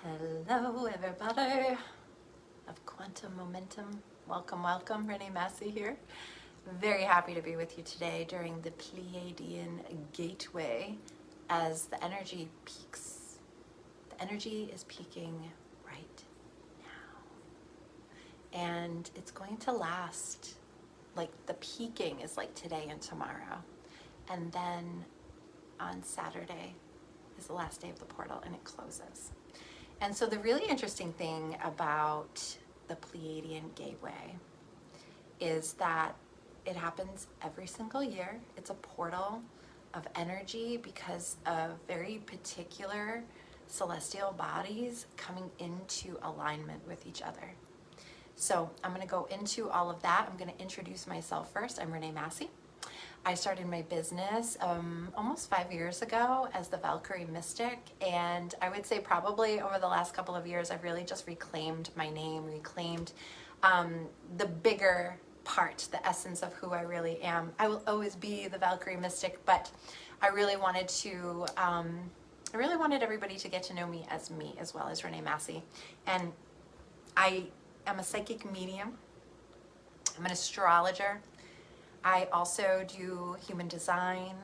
Hello everybody of Quantum Momentum. Welcome, welcome. Renee Massey here. Very happy to be with you today during the Pleiadian Gateway as the energy peaks. The energy is peaking right now. And it's going to last, like the peaking is like today and tomorrow. And then on Saturday is the last day of the portal and it closes. And so the really interesting thing about the Pleiadian Gateway is that it happens every single year. It's a portal of energy because of very particular celestial bodies coming into alignment with each other. So I'm going to go into all of that. I'm going to introduce myself first. I'm Renee Massey. I started my business almost 5 years ago as the Valkyrie Mystic, and I would say probably over the last couple of years I've really just reclaimed my name, reclaimed the bigger part, the essence of who I really am. I will always be the Valkyrie Mystic, but I really wanted everybody to get to know me as well as Renee Massey. And I am a psychic medium. I'm an astrologer. I also do human design.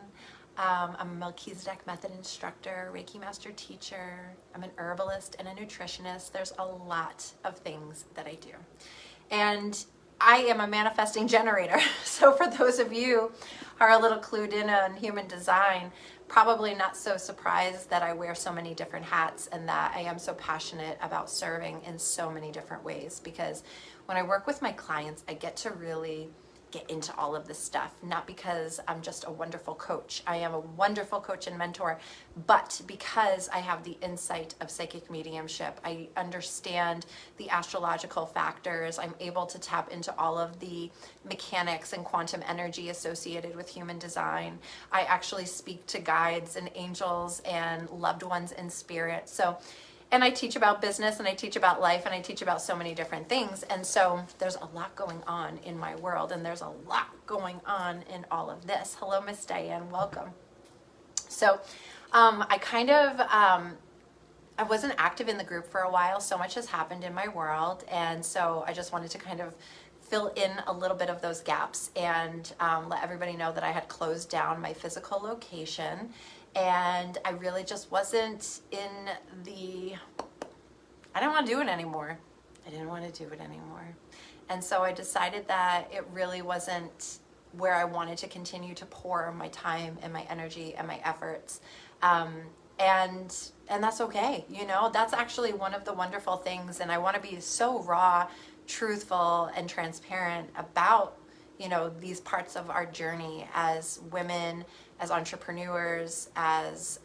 I'm a Melchizedek method instructor, Reiki master teacher. I'm an herbalist and a nutritionist. There's a lot of things that I do. And I am a manifesting generator. So for those of you who are a little clued in on human design, probably not so surprised that I wear so many different hats and that I am so passionate about serving in so many different ways. Because when I work with my clients, I get to really get into all of this stuff, not because I'm just a wonderful coach. I am a wonderful coach and mentor, but because I have the insight of psychic mediumship, I understand the astrological factors. I'm able to tap into all of the mechanics and quantum energy associated with human design. I actually speak to guides and angels and loved ones in spirit. And I teach about business and I teach about life and I teach about so many different things. And so there's a lot going on in my world and there's a lot going on in all of this. Hello, Miss Diane, welcome. So I wasn't active in the group for a while. So much has happened in my world. And so I just wanted to kind of fill in a little bit of those gaps and let everybody know that I had closed down my physical location. And I really just wasn't I didn't want to do it anymore. I didn't want to do it anymore. And so I decided that it really wasn't where I wanted to continue to pour my time and my energy and my efforts. And that's okay. You know, that's actually one of the wonderful things. And I want to be so raw, truthful, and transparent about, you know, these parts of our journey as women, as entrepreneurs, as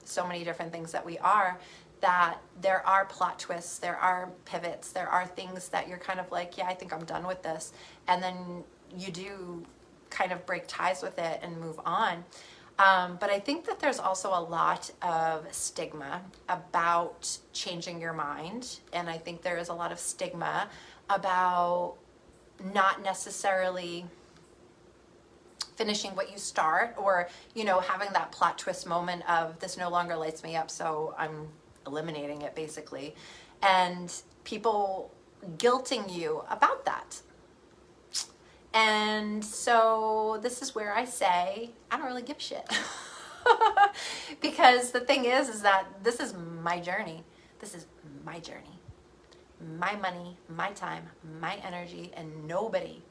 so many different things that we are, that there are plot twists, there are pivots, there are things that you're kind of like, yeah, I think I'm done with this. And then you do kind of break ties with it and move on. But I think that there's also a lot of stigma about changing your mind. And I think there is a lot of stigma about not necessarily finishing what you start, or, you know, having that plot twist moment of this no longer lights me up, so I'm eliminating it basically. And people guilting you about that. And so this is where I say, I don't really give a shit. Because the thing is that this is my journey. This is my journey. My money, my time, my energy, and nobody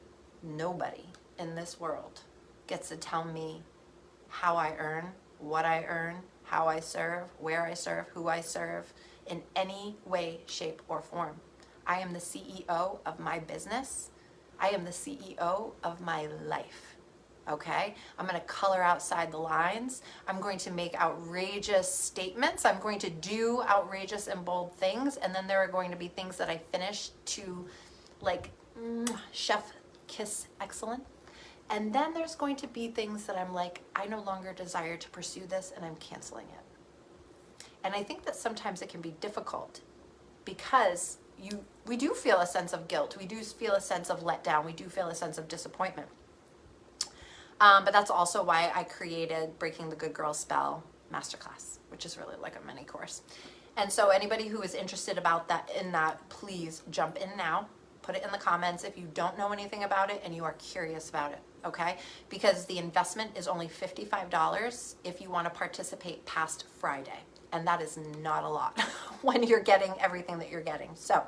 in this world gets to tell me how I earn, what I earn, how I serve, where I serve, who I serve, in any way, shape, or form. I am the CEO of my business. I am the CEO of my life. Okay? I'm going to color outside the lines. I'm going to make outrageous statements. I'm going to do outrageous and bold things. And then there are going to be things that I finish to, like, chef kiss excellent. And then there's going to be things that I'm like, I no longer desire to pursue this and I'm canceling it. And I think that sometimes it can be difficult because we do feel a sense of guilt. We do feel a sense of letdown. We do feel a sense of disappointment. But that's also why I created Breaking the Good Girl Spell Masterclass, which is really like a mini course. And so anybody who is interested about that, please jump in now. Put it in the comments if you don't know anything about it and you are curious about it, okay? Because the investment is only $55 if you want to participate past Friday. And that is not a lot when you're getting everything that you're getting. So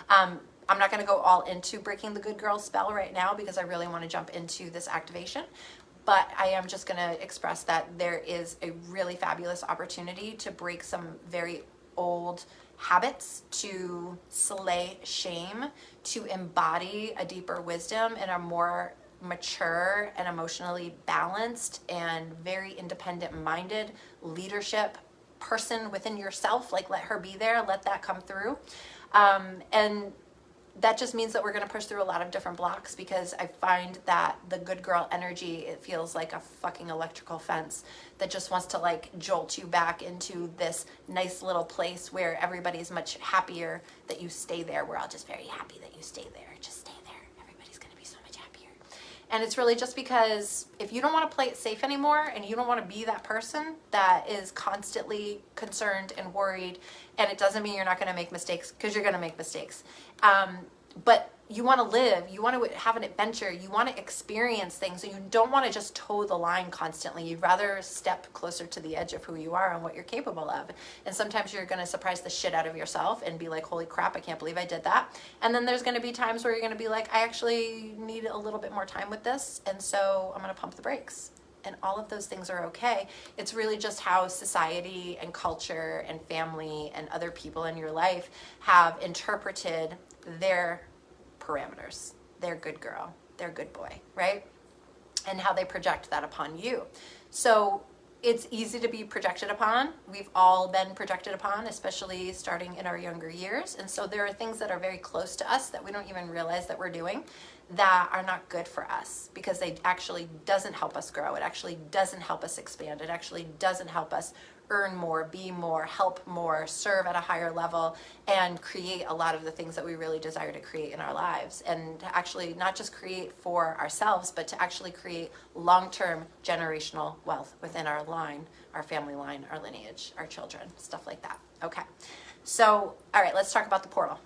I'm not going to go all into breaking the good girl spell right now because I really want to jump into this activation. But I am just going to express that there is a really fabulous opportunity to break some very old habits, to slay shame, to embody a deeper wisdom and a more mature and emotionally balanced and very independent minded leadership person within yourself. Like, let her be there, let that come through. And that just means that we're going to push through a lot of different blocks, because I find that the good girl energy, it feels like a fucking electrical fence that just wants to like jolt you back into this nice little place where everybody's much happier that you stay there. We're all just very happy that you stay there. Just stay there. Everybody's going to be so much happier. And it's really just because if you don't want to play it safe anymore and you don't want to be that person that is constantly concerned and worried, and it doesn't mean you're not going to make mistakes, because you're going to make mistakes. But you want to live, you want to have an adventure, you want to experience things, and you don't want to just toe the line constantly. You'd rather step closer to the edge of who you are and what you're capable of. And sometimes you're going to surprise the shit out of yourself and be like, holy crap, I can't believe I did that. And then there's going to be times where you're going to be like, I actually need a little bit more time with this, and so I'm going to pump the brakes. And all of those things are okay. It's really just how society and culture and family and other people in your life have interpreted their parameters, their good girl, their good boy, right? And how they project that upon you. So it's easy to be projected upon. We've all been projected upon, especially starting in our younger years. And so there are things that are very close to us that we don't even realize that we're doing, that are not good for us, because they actually doesn't help us grow. It actually doesn't help us expand. It actually doesn't help us earn more, be more, help more, serve at a higher level, and create a lot of the things that we really desire to create in our lives. And to actually not just create for ourselves, but to actually create long-term generational wealth within our line, our family line, our lineage, our children, stuff like that. Okay. So, all right, let's talk about the portal.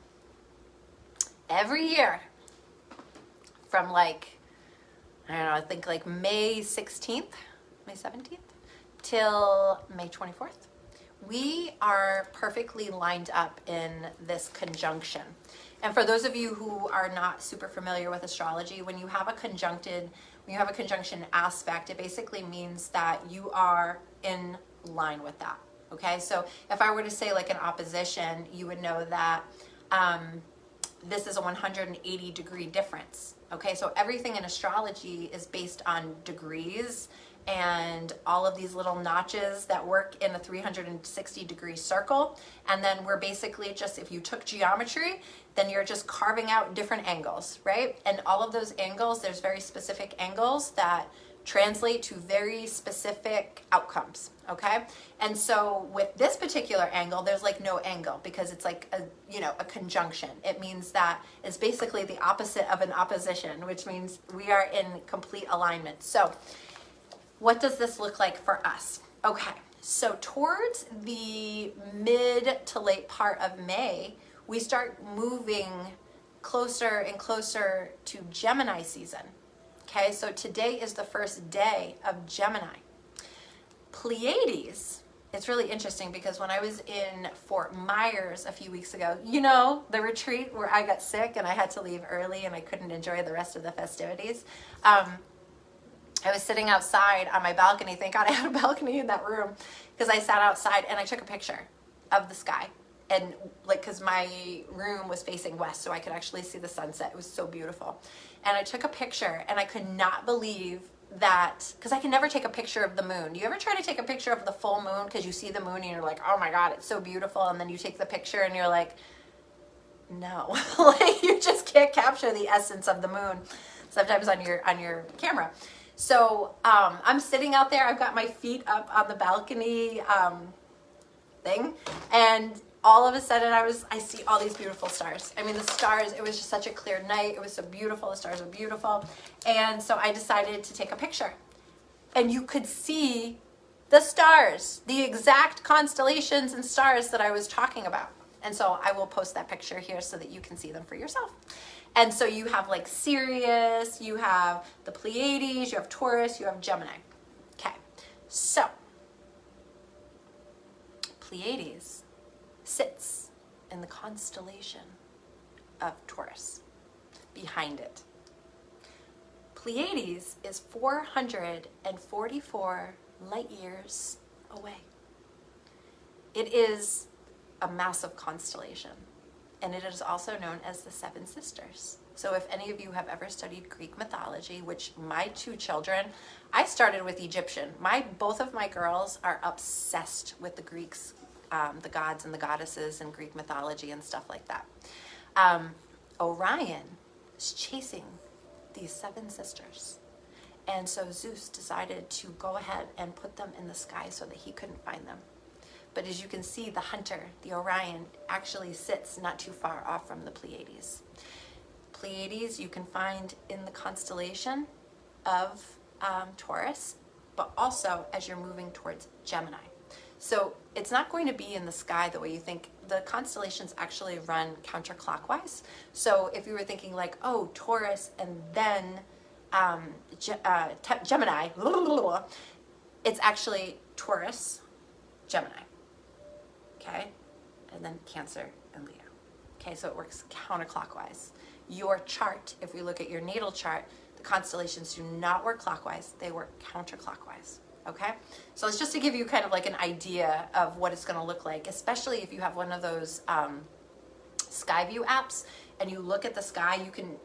Every year, from like, I don't know, I think like May 16th, May 17th, till May 24th, we are perfectly lined up in this conjunction. And for those of you who are not super familiar with astrology, when you have a conjunction aspect, it basically means that you are in line with that. Okay, so if I were to say like an opposition, you would know that this is a 180 degree difference. Okay, so everything in astrology is based on degrees and all of these little notches that work in a 360 degree circle. And then we're basically just, if you took geometry, then you're just carving out different angles, right? And all of those angles, there's very specific angles that translate to very specific outcomes, okay? And so with this particular angle, there's like no angle, because it's like a conjunction. It means that it's basically the opposite of an opposition, which means we are in complete alignment. So what does this look like for us? Okay, so towards the mid to late part of May, we start moving closer and closer to Gemini season. Okay, so today is the first day of Gemini. Pleiades, it's really interesting because when I was in Fort Myers a few weeks ago, you know, the retreat where I got sick and I had to leave early and I couldn't enjoy the rest of the festivities, I was sitting outside on my balcony. Thank God I had a balcony in that room, because I sat outside and I took a picture of the sky. And like, because my room was facing west, so I could actually see the sunset. It was so beautiful. And I took a picture, and I could not believe that, because I can never take a picture of the moon. Do you ever try to take a picture of the full moon because you see the moon and you're like, oh my God, it's so beautiful, and then you take the picture and you're like, no, like you just can't capture the essence of the moon sometimes on your camera. So I'm sitting out there. I've got my feet up on the balcony thing, and all of a sudden I see all these beautiful stars. I mean, the stars, it was just such a clear night. It was so beautiful. The stars were beautiful. And so I decided to take a picture. And you could see the stars, the exact constellations and stars that I was talking about. And so I will post that picture here so that you can see them for yourself. And so you have like Sirius, you have the Pleiades, you have Taurus, you have Gemini. Okay, so Pleiades sits in the constellation of Taurus, behind it. Pleiades is 444 light years away. It is a massive constellation, and it is also known as the Seven Sisters. So if any of you have ever studied Greek mythology, which my two children, I started with Egyptian. Both of my girls are obsessed with the Greeks, the gods and the goddesses and Greek mythology and stuff like that. Orion is chasing these seven sisters. And so Zeus decided to go ahead and put them in the sky so that he couldn't find them. But as you can see, the hunter, the Orion, actually sits not too far off from the Pleiades. Pleiades you can find in the constellation of Taurus, but also as you're moving towards Gemini. So it's not going to be in the sky the way you think. The constellations actually run counterclockwise. So if you were thinking like, oh, Taurus and then Gemini, it's actually Taurus, Gemini, okay? And then Cancer and Leo. Okay, so it works counterclockwise. Your chart, if we look at your natal chart, the constellations do not work clockwise, they work counterclockwise. Okay, so it's just to give you kind of like an idea of what it's going to look like, especially if you have one of those Skyview apps and you look at the sky, you can,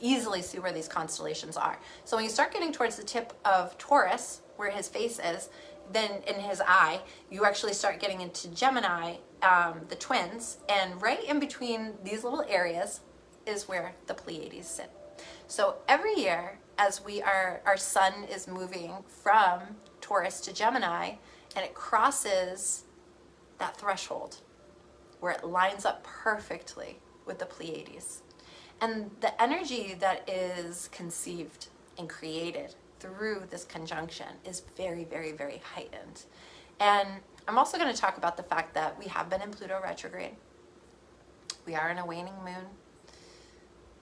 easily see where these constellations are. So when you start getting towards the tip of Taurus, where his face is, then in his eye, you actually start getting into Gemini, the twins, and right in between these little areas is where the Pleiades sit. So every year, as our sun is moving from Taurus to Gemini, and it crosses that threshold where it lines up perfectly with the Pleiades. And the energy that is conceived and created through this conjunction is very, very, very heightened. And I'm also going to talk about the fact that we have been in Pluto retrograde. We are in a waning moon.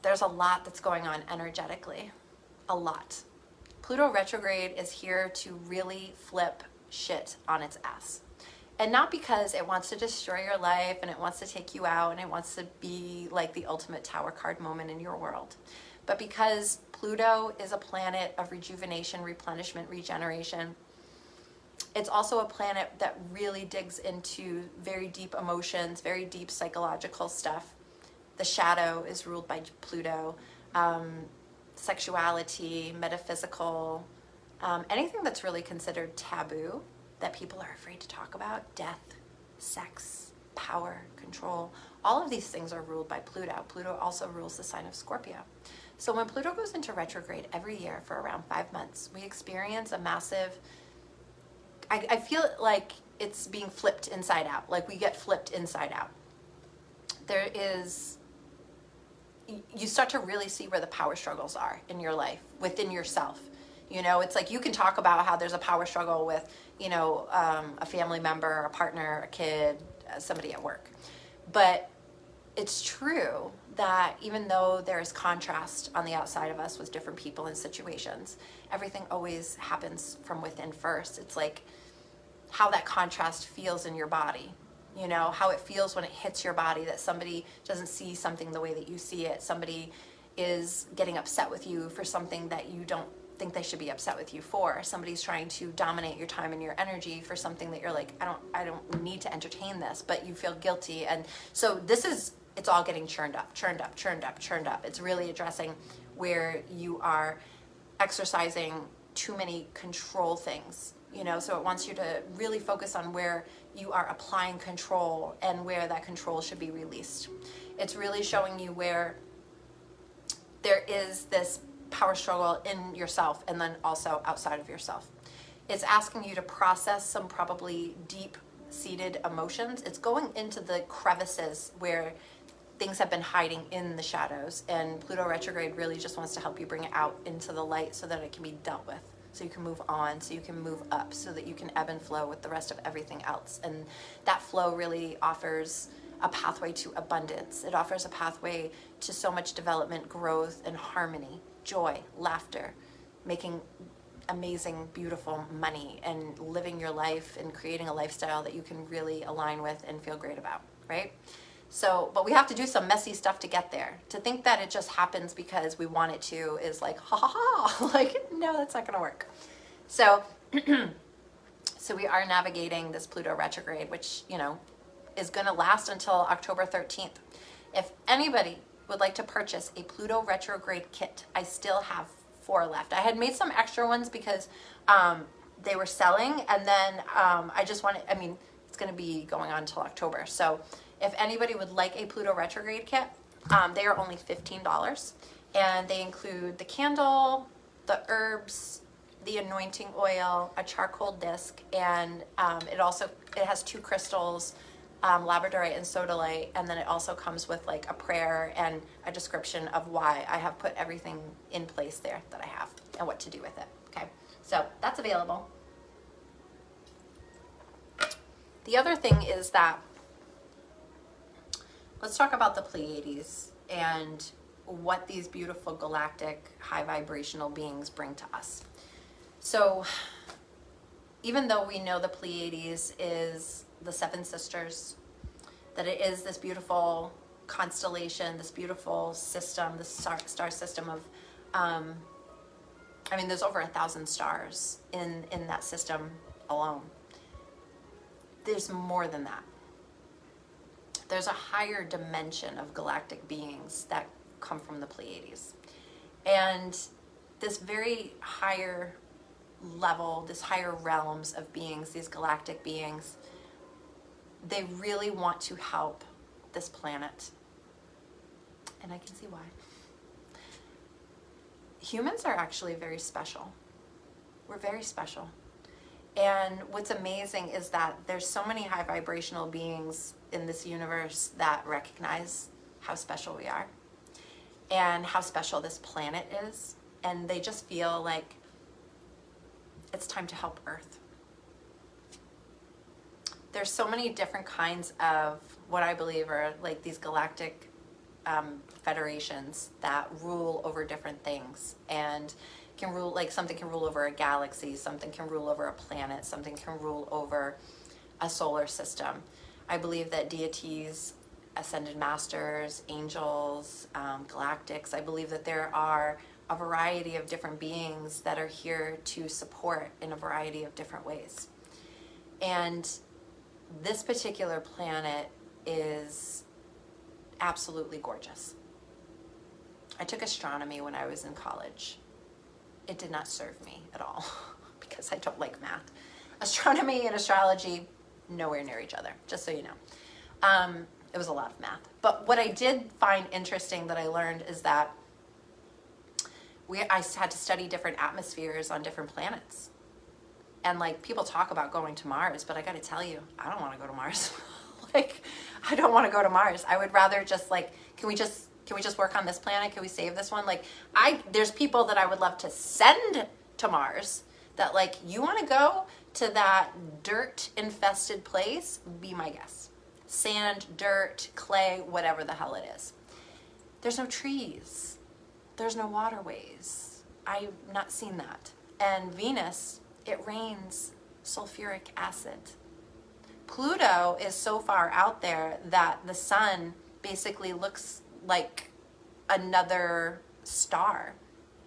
There's a lot that's going on energetically. A lot. Pluto retrograde is here to really flip shit on its ass. And not because it wants to destroy your life and it wants to take you out and it wants to be like the ultimate tower card moment in your world, but because Pluto is a planet of rejuvenation, replenishment, regeneration. It's also a planet that really digs into very deep emotions, very deep psychological stuff. The shadow is ruled by Pluto. Sexuality, metaphysical, anything that's really considered taboo that people are afraid to talk about, death, sex, power, control, all of these things are ruled by Pluto. Pluto also rules the sign of Scorpio. So when Pluto goes into retrograde every year for around 5 months, we experience a massive, I feel like it's being flipped inside out, like we get flipped inside out. There is, you start to really see where the power struggles are in your life, within yourself. It's like you can talk about how there's a power struggle with, a family member, a partner, a kid, somebody at work. But it's true that even though there is contrast on the outside of us with different people and situations, everything always happens from within first. It's like how that contrast feels in your body. How it feels when it hits your body, that somebody doesn't see something the way that you see it. Somebody is getting upset with you for something that you don't think they should be upset with you for. Somebody's trying to dominate your time and your energy for something that you're like, I don't need to entertain this, but you feel guilty. And so it's all getting churned up. It's really addressing where you are exercising too many control things. So it wants you to really focus on where you are applying control and where that control should be released. It's really showing you where there is this power struggle in yourself and then also outside of yourself. It's asking you to process some probably deep-seated emotions. It's going into the crevices where things have been hiding in the shadows, and Pluto retrograde really just wants to help you bring it out into the light so that it can be dealt with, so you can move on, so you can move up, so that you can ebb and flow with the rest of everything else. And that flow really offers a pathway to abundance. It offers a pathway to so much development, growth, and harmony, joy, laughter, making amazing, beautiful money, and living your life and creating a lifestyle that you can really align with and feel great about, right? So, but we have to do some messy stuff to get there. To think that it just happens because we want it to is like, ha ha ha, like, no, that's not gonna work. So, so we are navigating this Pluto retrograde, which, you know, is gonna last until October 13th. If anybody would like to purchase a Pluto retrograde kit, I still have 4 left. I had made some extra ones because they were selling, and then I just wanted, I mean, it's gonna be going on until October. So if anybody would like a Pluto retrograde kit, they are only $15, and they include the candle, the herbs, the anointing oil, a charcoal disc, and it has 2 crystals, labradorite and sodalite, and then it also comes with like a prayer and a description of why I have put everything in place there that I have and what to do with it. Okay, so that's available. The other thing is that, let's talk about the Pleiades and what these beautiful galactic high vibrational beings bring to us. So even though we know the Pleiades is the 7 sisters, that it is this beautiful constellation, this beautiful system, this star system of, I mean, there's over 1,000 stars in that system alone. There's more than that. There's a higher dimension of galactic beings that come from the Pleiades. And this very higher level, this higher realms of beings, these galactic beings, they really want to help this planet. And I can see why. Humans are actually very special. We're very special. And what's amazing is that there's so many high vibrational beings in this universe that recognize how special we are and how special this planet is. And they just feel like it's time to help Earth. There's so many different kinds of what I believe are like these galactic federations that rule over different things and can rule, like something can rule over a galaxy, something can rule over a planet, something can rule over a solar system. I believe that deities, ascended masters, angels, galactics, I believe that there are a variety of different beings that are here to support in a variety of different ways. And this particular planet is absolutely gorgeous. I took astronomy when I was in college. It did not serve me at all because I don't like math. Astronomy and astrology, nowhere near each other, just so you know. It was a lot of math. But what I did find interesting that I learned is that I had to study different atmospheres on different planets. And like people talk about going to Mars, but I got to tell you, I don't want to go to Mars. Like, I don't want to go to Mars. I would rather just like, can we just work on this planet? Can we save this one? Like, there's people that I would love to send to Mars that like, you want to go to that dirt infested place? Be my guest. Sand, dirt, clay, whatever the hell it is. There's no trees. There's no waterways. I've not seen that. And Venus, it rains sulfuric acid. Pluto is so far out there that the sun basically looks like another star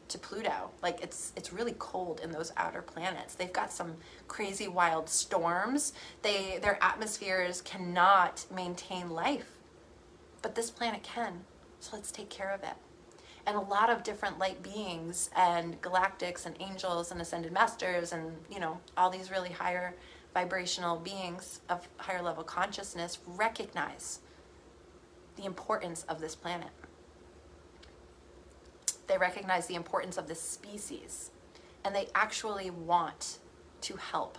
to Pluto. Like it's really cold in those outer planets. They've got some crazy wild storms. Their atmospheres cannot maintain life, but this planet can. So let's take care of it. And a lot of different light beings and galactics and angels and ascended masters and, you know, all these really higher vibrational beings of higher level consciousness recognize the importance of this planet. They recognize the importance of this species, and they actually want to help.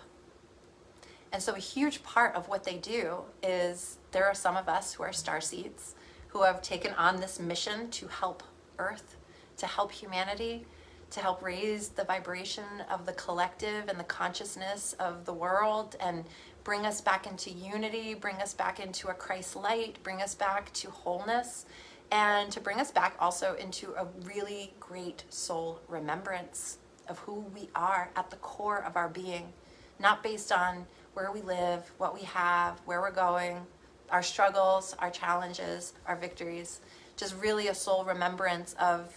And so a huge part of what they do is there are some of us who are starseeds who have taken on this mission to help Earth, to help humanity, to help raise the vibration of the collective and the consciousness of the world, and bring us back into unity, bring us back into a Christ light, bring us back to wholeness, and to bring us back also into a really great soul remembrance of who we are at the core of our being, not based on where we live, what we have, where we're going, our struggles, our challenges, our victories, just really a soul remembrance of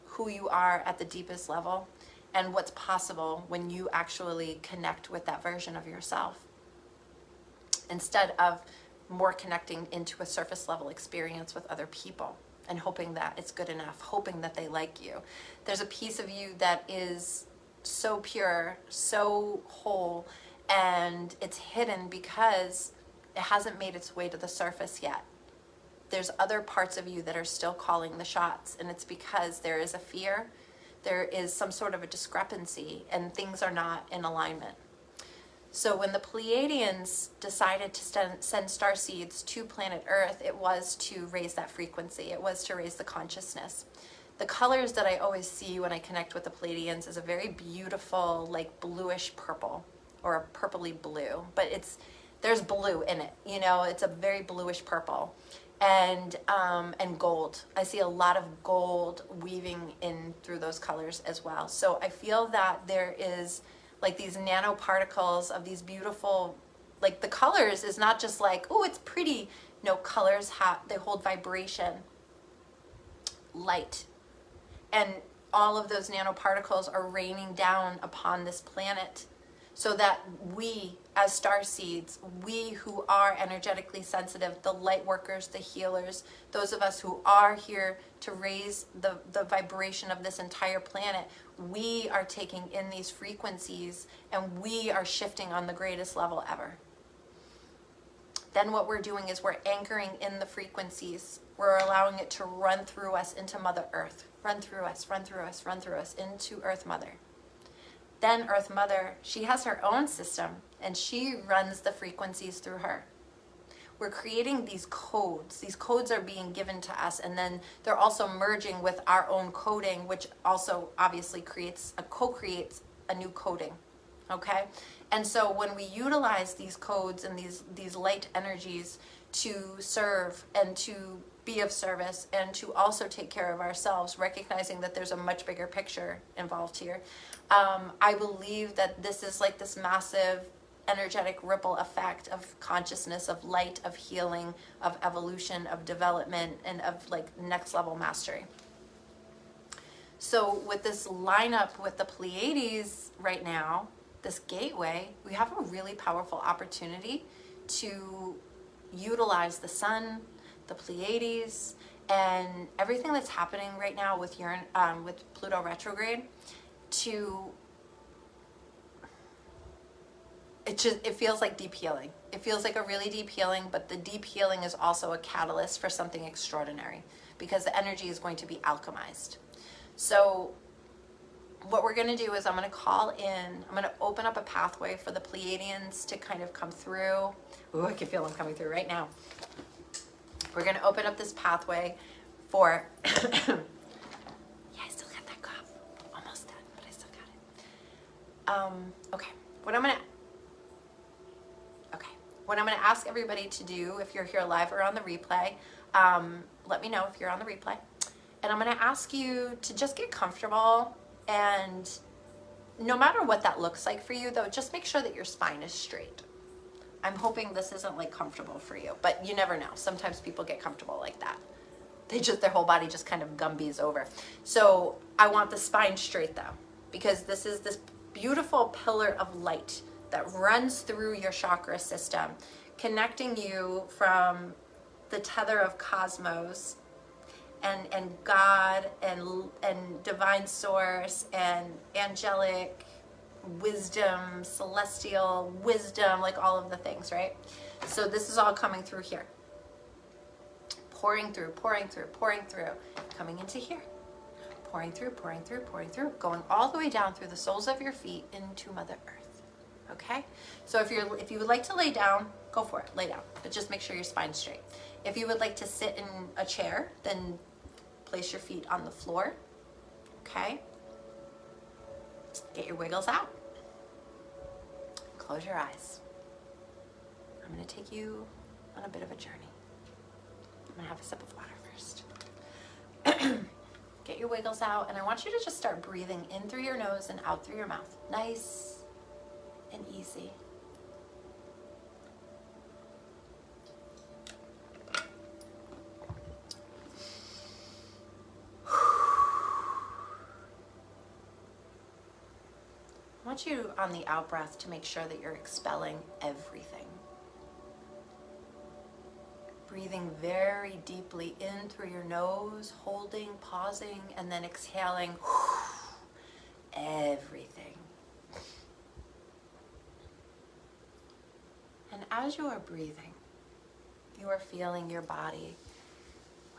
who you are at the deepest level and what's possible when you actually connect with that version of yourself, instead of more connecting into a surface level experience with other people and hoping that it's good enough, hoping that they like you. There's a piece of you that is so pure, so whole, and it's hidden because it hasn't made its way to the surface yet. There's other parts of you that are still calling the shots, and it's because there is a fear, there is some sort of a discrepancy, and things are not in alignment. So when the Pleiadians decided to send starseeds to planet Earth, it was to raise that frequency. It was to raise the consciousness. The colors that I always see when I connect with the Pleiadians is a very beautiful, like bluish purple, or a purpley blue, but there's blue in it. You know, it's a very bluish purple, and gold. I see a lot of gold weaving in through those colors as well. So I feel that there is like these nanoparticles of these beautiful, like the colors is not just like, oh, it's pretty. No, colors they hold vibration, light, and all of those nanoparticles are raining down upon this planet, so that we as starseeds, we who are energetically sensitive, the light workers, the healers, those of us who are here to raise the vibration of this entire planet, we are taking in these frequencies and we are shifting on the greatest level ever. Then what we're doing is we're anchoring in the frequencies. We're allowing it to run through us into Mother Earth. Run through us, run through us, run through us into Earth Mother. Then Earth Mother, she has her own system, and she runs the frequencies through her. We're creating these codes. These codes are being given to us, and then they're also merging with our own coding, which also obviously co-creates a new coding. Okay? And so when we utilize these codes and these light energies to serve and to be of service and to also take care of ourselves, recognizing that there's a much bigger picture involved here, I believe that this is like this massive energetic ripple effect of consciousness, of light, of healing, of evolution, of development, and of like next level mastery. So with this lineup with the Pleiades right now, this gateway, we have a really powerful opportunity to utilize the sun, the Pleiades, and everything that's happening right now with with Pluto retrograde. It feels like deep healing. It feels like a really deep healing, but the deep healing is also a catalyst for something extraordinary because the energy is going to be alchemized. So what we're going to do is I'm going to call in, I'm going to open up a pathway for the Pleiadians to kind of come through. Ooh, I can feel them coming through right now. We're going to open up this pathway for, yeah, I still got that cough. Almost done, but I still got it. Okay. What I'm going to ask everybody to do, if you're here live or on the replay, let me know if you're on the replay. And I'm going to ask you to just get comfortable, and no matter what that looks like for you, though, just make sure that your spine is straight. I'm hoping this isn't like comfortable for you, but you never know. Sometimes people get comfortable like that. Their whole body just kind of gumbies over. So I want the spine straight though, because this is this beautiful pillar of light that runs through your chakra system, connecting you from the tether of cosmos and God and divine source and angelic wisdom, celestial wisdom, like all of the things, right? So this is all coming through here. Pouring through, pouring through, pouring through, coming into here. Pouring through, pouring through, pouring through, going all the way down through the soles of your feet into Mother Earth. Okay? So if you would like to lay down, go for it, lay down. But just make sure your spine's straight. If you would like to sit in a chair, then place your feet on the floor. Okay? Get your wiggles out. Close your eyes. I'm going to take you on a bit of a journey. I'm going to have a sip of water first. Get your wiggles out, and I want you to just start breathing in through your nose and out through your mouth. Nice and easy. I want you on the out breath to make sure that you're expelling everything. Breathing very deeply in through your nose, holding, pausing, and then exhaling everything. And as you are breathing, you are feeling your body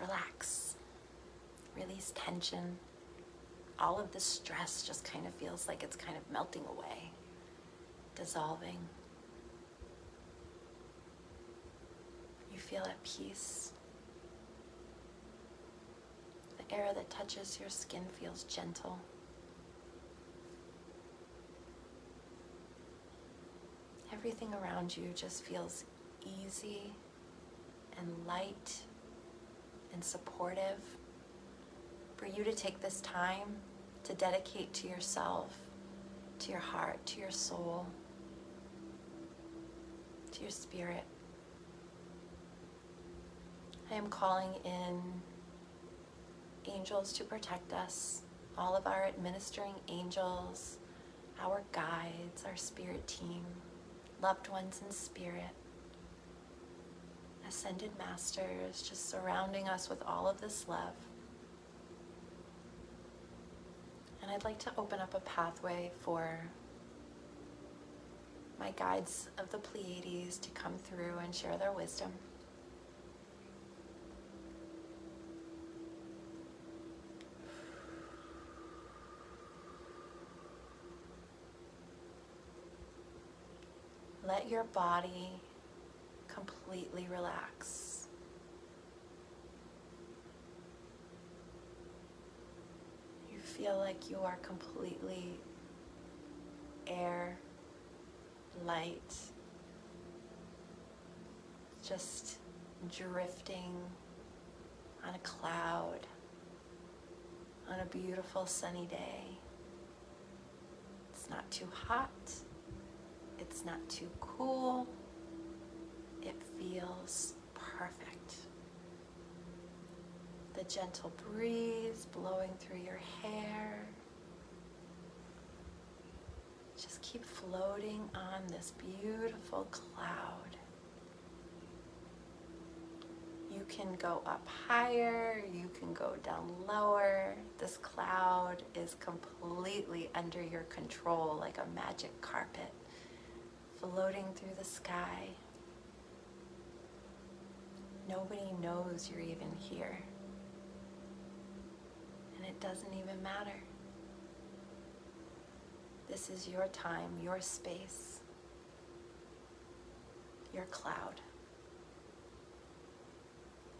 relax, release tension. All of the stress just kind of feels like it's kind of melting away, dissolving. You feel at peace. The air that touches your skin feels gentle. Everything around you just feels easy and light and supportive. For you to take this time to dedicate to yourself, to your heart, to your soul, to your spirit. I am calling in angels to protect us, all of our administering angels, our guides, our spirit team, loved ones in spirit, ascended masters, just surrounding us with all of this love. And I'd like to open up a pathway for my guides of the Pleiades to come through and share their wisdom. Let your body completely relax. Feel like you are completely air, light, just drifting on a cloud on a beautiful sunny day. It's not too hot, it's not too cool, it feels perfect. The gentle breeze blowing through your hair. Just keep floating on this beautiful cloud. You can go up higher, you can go down lower. This cloud is completely under your control, like a magic carpet, floating through the sky. Nobody knows you're even here. It doesn't even matter. This is your time, your space, your cloud.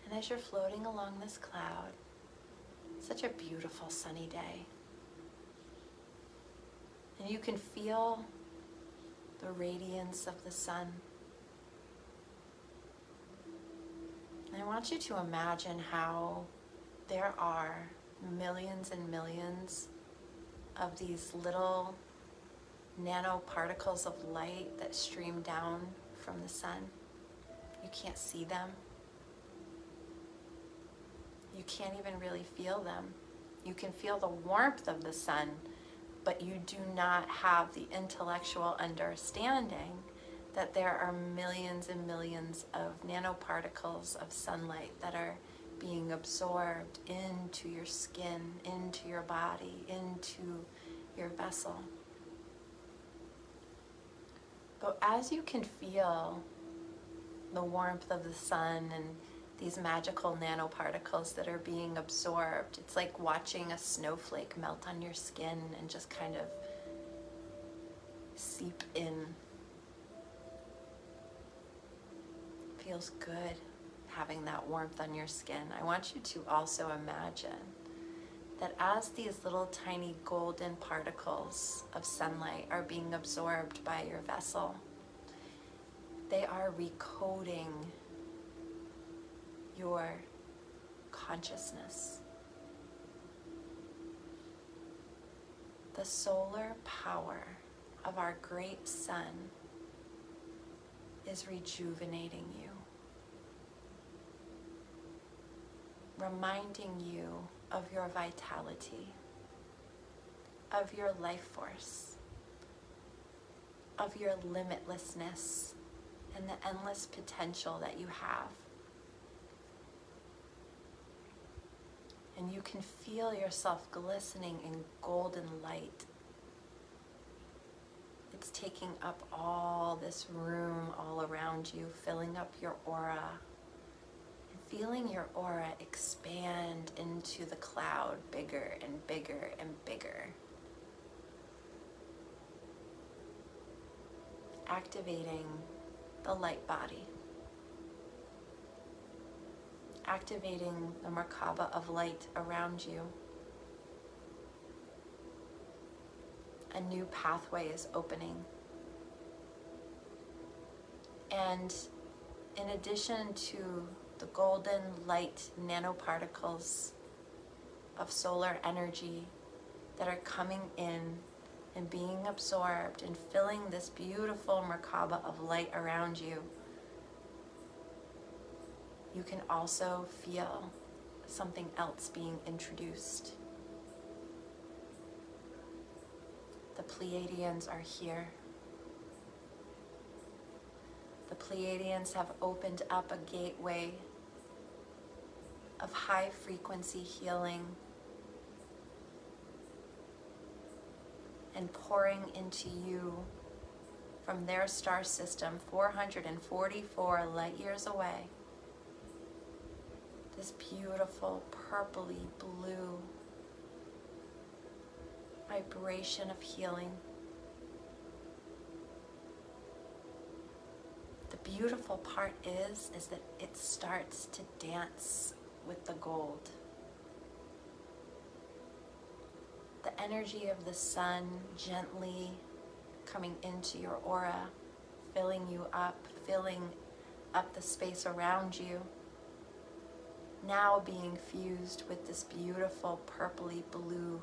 And as you're floating along this cloud, such a beautiful sunny day, and you can feel the radiance of the sun. And I want you to imagine how there are millions and millions of these little nanoparticles of light that stream down from the sun. You can't see them. You can't even really feel them. You can feel the warmth of the sun, but you do not have the intellectual understanding that there are millions and millions of nanoparticles of sunlight that are being absorbed into your skin, into your body, into your vessel. But as you can feel the warmth of the sun and these magical nanoparticles that are being absorbed, it's like watching a snowflake melt on your skin and just kind of seep in. Feels good having that warmth on your skin. I want you to also imagine that as these little tiny golden particles of sunlight are being absorbed by your vessel, they are recoding your consciousness. The solar power of our great sun is rejuvenating you, reminding you of your vitality, of your life force, of your limitlessness, and the endless potential that you have. And you can feel yourself glistening in golden light. It's taking up all this room all around you, filling up your aura, and feeling your aura expand into the cloud bigger and bigger and bigger. Activating the light body. Activating the Merkaba of light around you. A new pathway is opening. And in addition to the golden light nanoparticles of solar energy that are coming in and being absorbed and filling this beautiful Merkaba of light around you, you can also feel something else being introduced. The Pleiadians are here. The Pleiadians have opened up a gateway of high frequency healing and pouring into you from their star system 444 light years away. This beautiful purpley blue vibration of healing. The beautiful part is that it starts to dance with the gold. The energy of the sun gently coming into your aura, filling you up, filling up the space around you, now being fused with this beautiful purpley blue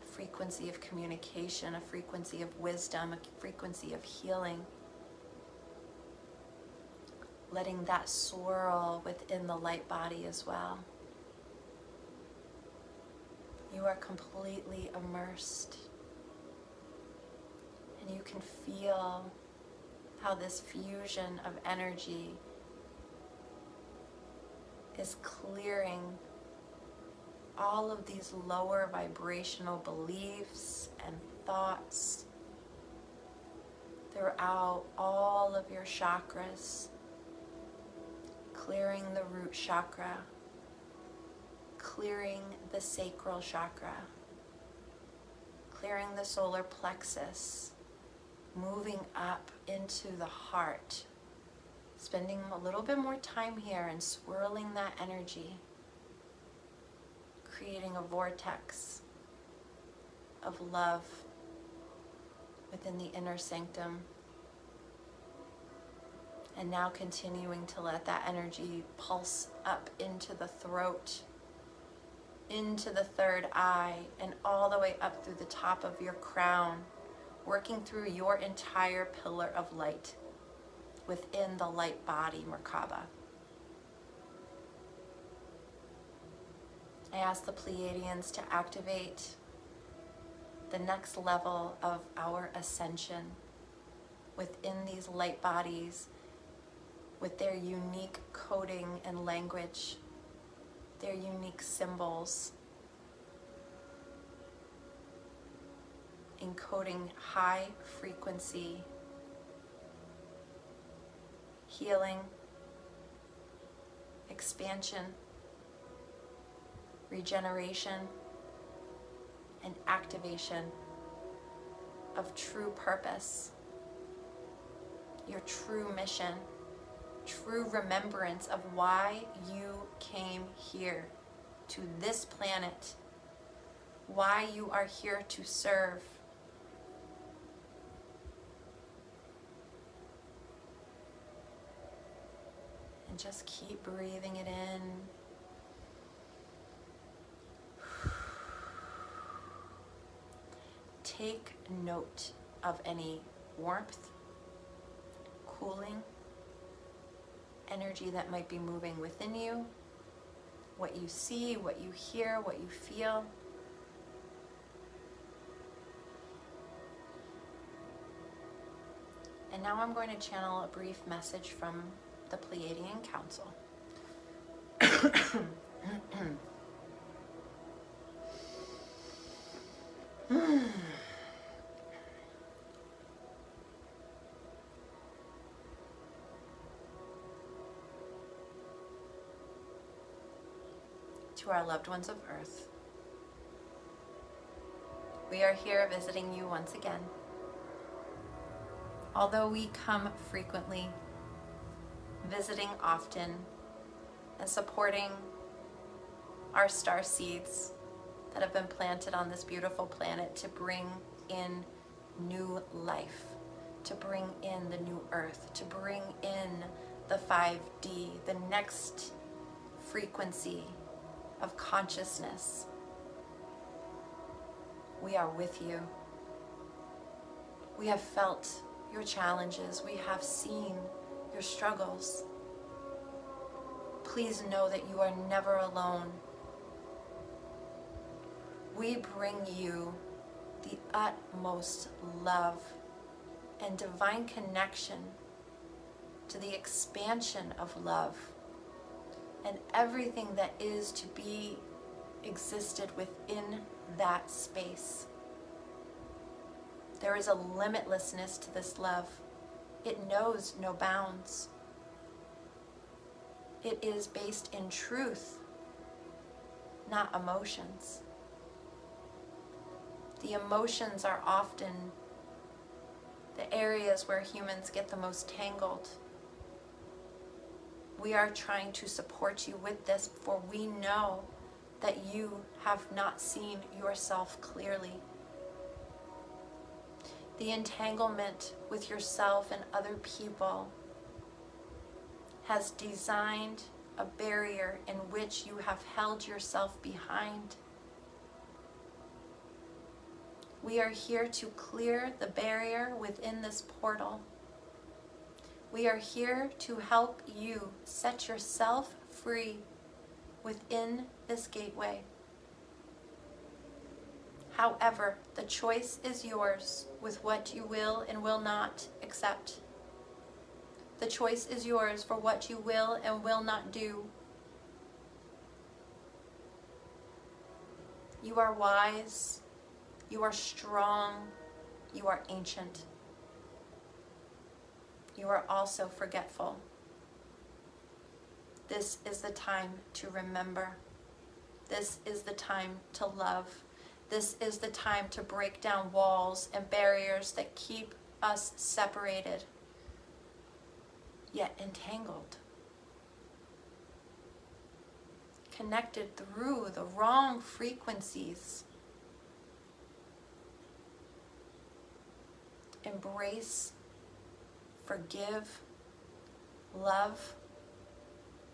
frequency of communication, a frequency of wisdom, a frequency of healing. Letting that swirl within the light body as well. You are completely immersed, and you can feel how this fusion of energy is clearing all of these lower vibrational beliefs and thoughts throughout all of your chakras, clearing the root chakra, clearing the sacral chakra, clearing the solar plexus, moving up into the heart, spending a little bit more time here and swirling that energy, creating a vortex of love within the inner sanctum. And now continuing to let that energy pulse up into the throat, into the third eye, and all the way up through the top of your crown, working through your entire pillar of light within the light body Merkaba. I ask the Pleiadians to activate the next level of our ascension within these light bodies with their unique coding and language, their unique symbols, encoding high frequency healing, expansion, regeneration, and activation of true purpose, your true mission, true remembrance of why you came here to this planet, why you are here to serve. And just keep breathing it in. Take note of any warmth, cooling, energy that might be moving within you, what you see, what you hear, what you feel. And now I'm going to channel a brief message from the Pleiadian Council. To our loved ones of Earth, we are here visiting you once again. Although we come frequently, visiting often, and supporting our star seeds that have been planted on this beautiful planet to bring in new life, to bring in the new Earth, to bring in the 5D, the next frequency of consciousness. We are with you. We have felt your challenges. We have seen your struggles. Please know that you are never alone. We bring you the utmost love and divine connection to the expansion of love and everything that is to be existed within that space. There is a limitlessness to this love. It knows no bounds. It is based in truth, not emotions. The emotions are often the areas where humans get the most tangled. We are trying to support you with this, for we know that you have not seen yourself clearly. The entanglement with yourself and other people has designed a barrier in which you have held yourself behind. We are here to clear the barrier within this portal. We are here to help you set yourself free within this gateway. However, the choice is yours with what you will and will not accept. The choice is yours for what you will and will not do. You are wise, you are strong, you are ancient. You are also forgetful. This is the time to remember. This is the time to love. This is the time to break down walls and barriers that keep us separated, yet entangled, connected through the wrong frequencies. Embrace, forgive, love,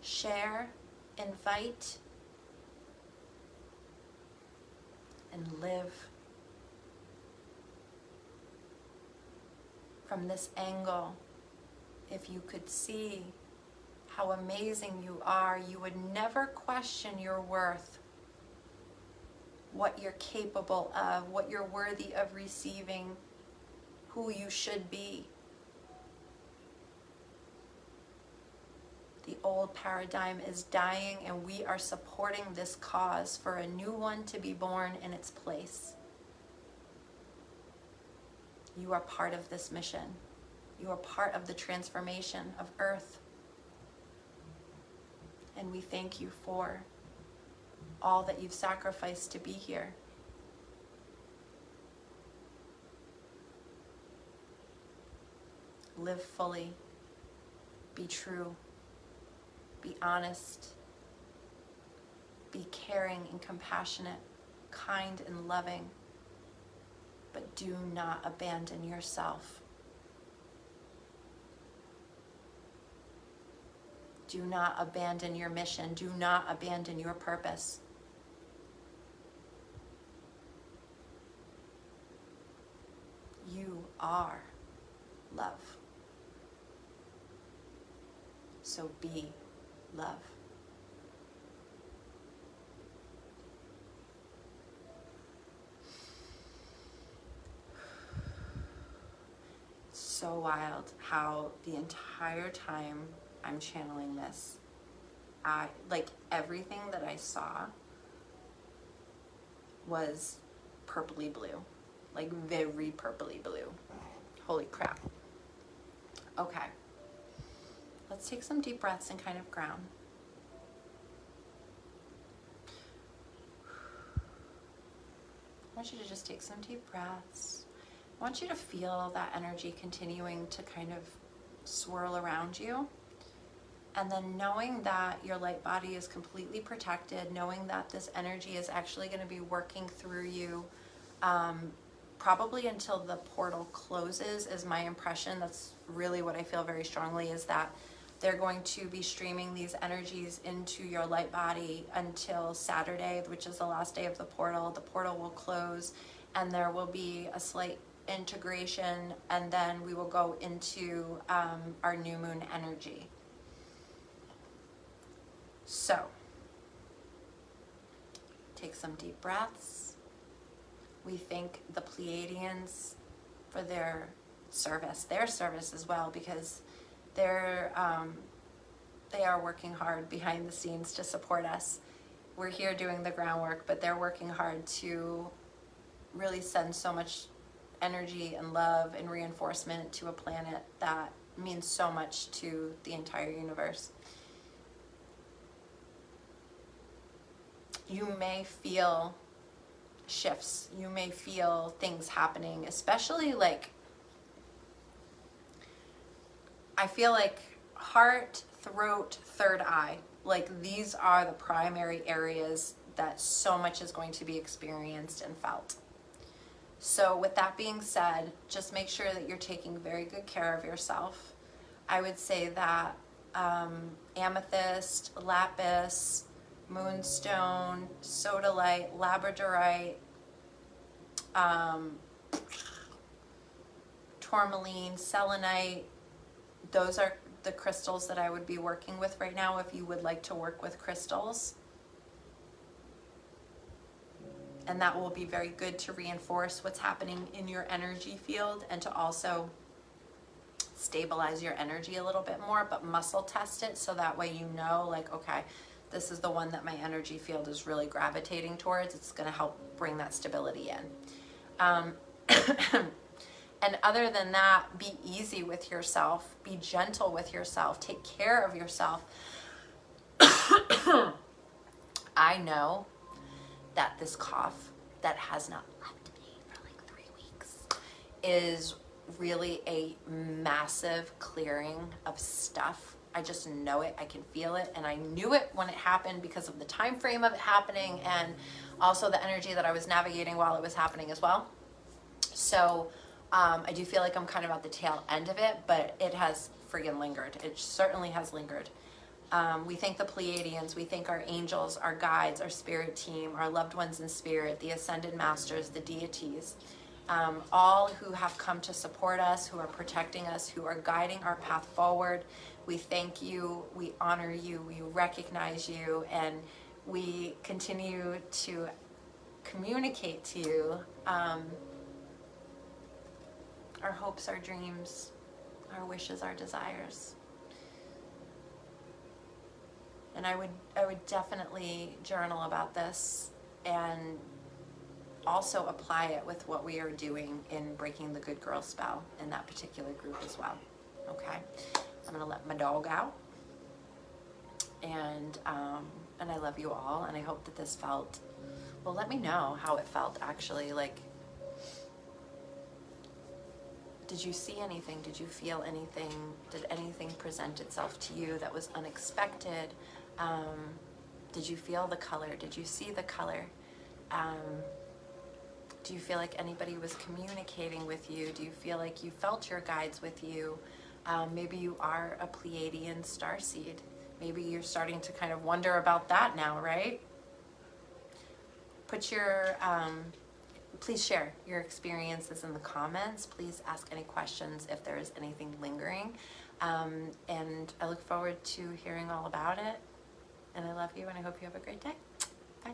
share, invite, and live. From this angle, if you could see how amazing you are, you would never question your worth, what you're capable of, what you're worthy of receiving, who you should be. The old paradigm is dying, and we are supporting this cause for a new one to be born in its place. You are part of this mission. You are part of the transformation of Earth. And we thank you for all that you've sacrificed to be here. Live fully. be true, be honest, be caring and compassionate, kind and loving, but do not abandon yourself. Do not abandon your mission. Do not abandon your purpose. You are love. So be love. So wild how the entire time I'm channeling this, like everything that I saw was purpley blue, like very purpley blue. Holy crap. Okay. Let's take some deep breaths and kind of ground. I want you to just take some deep breaths. I want you to feel that energy continuing to kind of swirl around you. And then knowing that your light body is completely protected, knowing that this energy is actually going to be working through you probably until the portal closes is my impression. That's really what I feel very strongly, is that they're going to be streaming these energies into your light body until Saturday, which is the last day of the portal. The portal will close and there will be a slight integration, and then we will go into our new moon energy. So, take some deep breaths. We thank the Pleiadians for their service as well, because they are working hard behind the scenes to support us. We're here doing the groundwork, but they're working hard to really send so much energy and love and reinforcement to a planet that means so much to the entire universe. You may feel shifts. You may feel things happening, especially like, I feel like heart, throat, third eye, like these are the primary areas that so much is going to be experienced and felt. So with that being said, just make sure that you're taking very good care of yourself. I would say that amethyst, lapis, moonstone, sodalite, labradorite, tourmaline, selenite, those are the crystals that I would be working with right now if you would like to work with crystals. And that will be very good to reinforce what's happening in your energy field and to also stabilize your energy a little bit more, but muscle test it so that way you know, like, okay, this is the one that my energy field is really gravitating towards. It's going to help bring that stability in. And other than that, be easy with yourself, be gentle with yourself, take care of yourself. I know that this cough that has not left me for like 3 weeks is really a massive clearing of stuff. I just know it, I can feel it, and I knew it when it happened because of the time frame of it happening and also the energy that I was navigating while it was happening as well. So I do feel like I'm kind of at the tail end of it, but it has friggin' lingered. It certainly has lingered. We thank the Pleiadians, we thank our angels, our guides, our spirit team, our loved ones in spirit, the ascended masters, the deities, all who have come to support us, who are protecting us, who are guiding our path forward. We thank you, we honor you, we recognize you, and we continue to communicate to you our hopes, our dreams, our wishes, our desires. And I would definitely journal about this and also apply it with what we are doing in breaking the good girl spell in that particular group as well. Okay, I'm gonna let my dog out, and I love you all, and I hope that this felt, well, let me know how it felt actually, like, Did you see anything? Did you feel anything? Did anything present itself to you that was unexpected? Did you feel the color? Did you see the color? Do you feel like anybody was communicating with you? Do you feel like you felt your guides with you? Maybe you are a Pleiadian starseed. Maybe you're starting to kind of wonder about that now, right? Put your, please share your experiences in the comments. Please ask any questions if there is anything lingering. And I look forward to hearing all about it. And I love you, and I hope you have a great day. Bye.